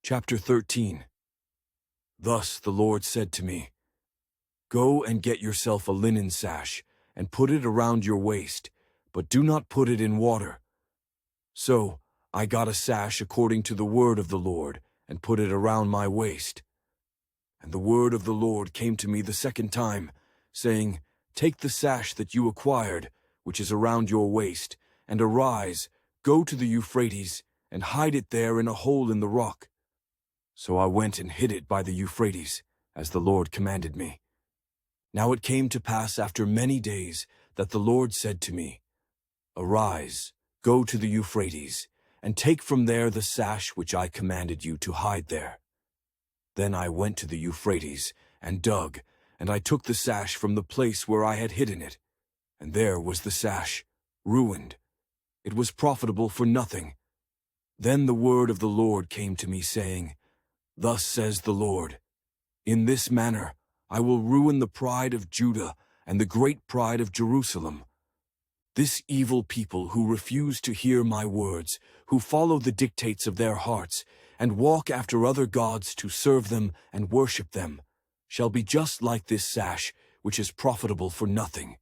Chapter 13. Thus the Lord said to me, Go and get yourself a linen sash, and put it around your waist, but do not put it in water. So I got a sash according to the word of the Lord, and put it around my waist. And the word of the Lord came to me the second time, saying, Take the sash that you acquired, which is around your waist, and arise, go to the Euphrates, and hide it there in a hole in the rock. So I went and hid it by the Euphrates, as the Lord commanded me. Now it came to pass after many days that the Lord said to me, Arise, go to the Euphrates, and take from there the sash which I commanded you to hide there. Then I went to the Euphrates, and dug, and I took the sash from the place where I had hidden it. And there was the sash, ruined. It was profitable for nothing. Then the word of the Lord came to me, saying, Thus says the Lord, In this manner I will ruin the pride of Judah and the great pride of Jerusalem. This evil people who refuse to hear my words, who follow the dictates of their hearts, and walk after other gods to serve them and worship them, shall be just like this sash, which is profitable for nothing.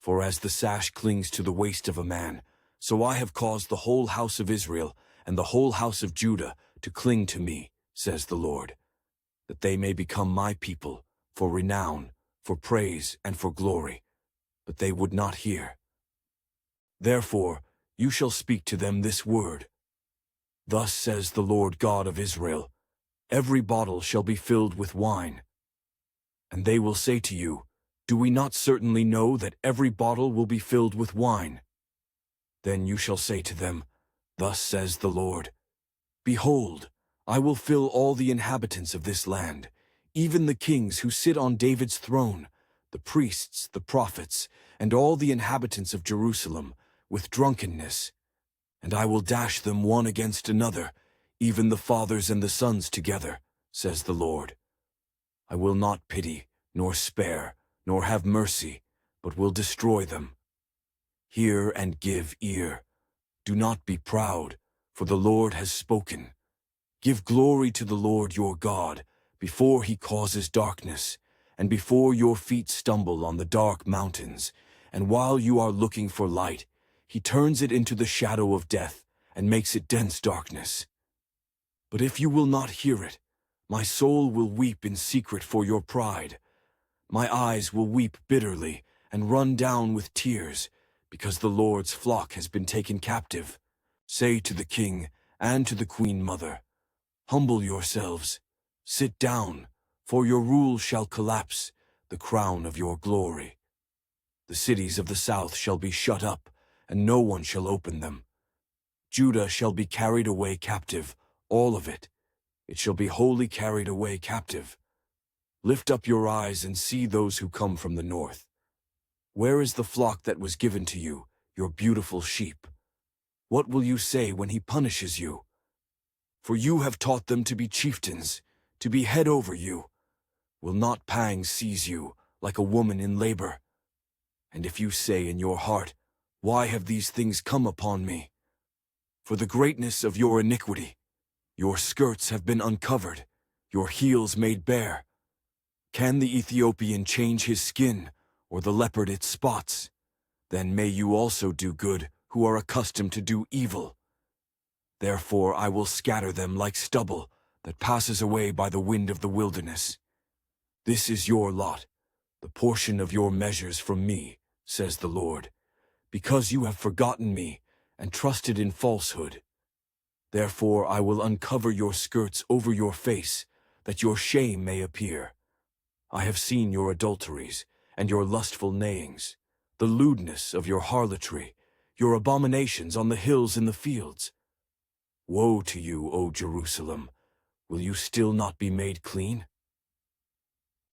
For as the sash clings to the waist of a man, so I have caused the whole house of Israel and the whole house of Judah to cling to me, says the Lord, that they may become my people, for renown, for praise, and for glory. But they would not hear. Therefore you shall speak to them this word. Thus says the Lord God of Israel, Every bottle shall be filled with wine. And they will say to you, Do we not certainly know that every bottle will be filled with wine? Then you shall say to them, Thus says the Lord, Behold, I will fill all the inhabitants of this land, even the kings who sit on David's throne, the priests, the prophets, and all the inhabitants of Jerusalem, with drunkenness. And I will dash them one against another, even the fathers and the sons together, says the Lord. I will not pity, nor spare, nor have mercy, but will destroy them. Hear and give ear. Do not be proud, for the Lord has spoken. Give glory to the Lord your God, before he causes darkness, and before your feet stumble on the dark mountains, and while you are looking for light, he turns it into the shadow of death, and makes it dense darkness. But if you will not hear it, my soul will weep in secret for your pride. My eyes will weep bitterly, and run down with tears, because the Lord's flock has been taken captive. Say to the king and to the queen mother, Humble yourselves, sit down, for your rule shall collapse, the crown of your glory. The cities of the south shall be shut up, and no one shall open them. Judah shall be carried away captive, all of it. It shall be wholly carried away captive. Lift up your eyes and see those who come from the north. Where is the flock that was given to you, your beautiful sheep? What will you say when he punishes you? For you have taught them to be chieftains, to be head over you. Will not pangs seize you, like a woman in labor? And if you say in your heart, Why have these things come upon me? For the greatness of your iniquity, your skirts have been uncovered, your heels made bare. Can the Ethiopian change his skin, or the leopard its spots? Then may you also do good, who are accustomed to do evil. Therefore I will scatter them like stubble that passes away by the wind of the wilderness. This is your lot, the portion of your measures from me, says the Lord, because you have forgotten me and trusted in falsehood. Therefore I will uncover your skirts over your face, that your shame may appear. I have seen your adulteries and your lustful neighings, the lewdness of your harlotry, your abominations on the hills and the fields. Woe to you, O Jerusalem! Will you still not be made clean?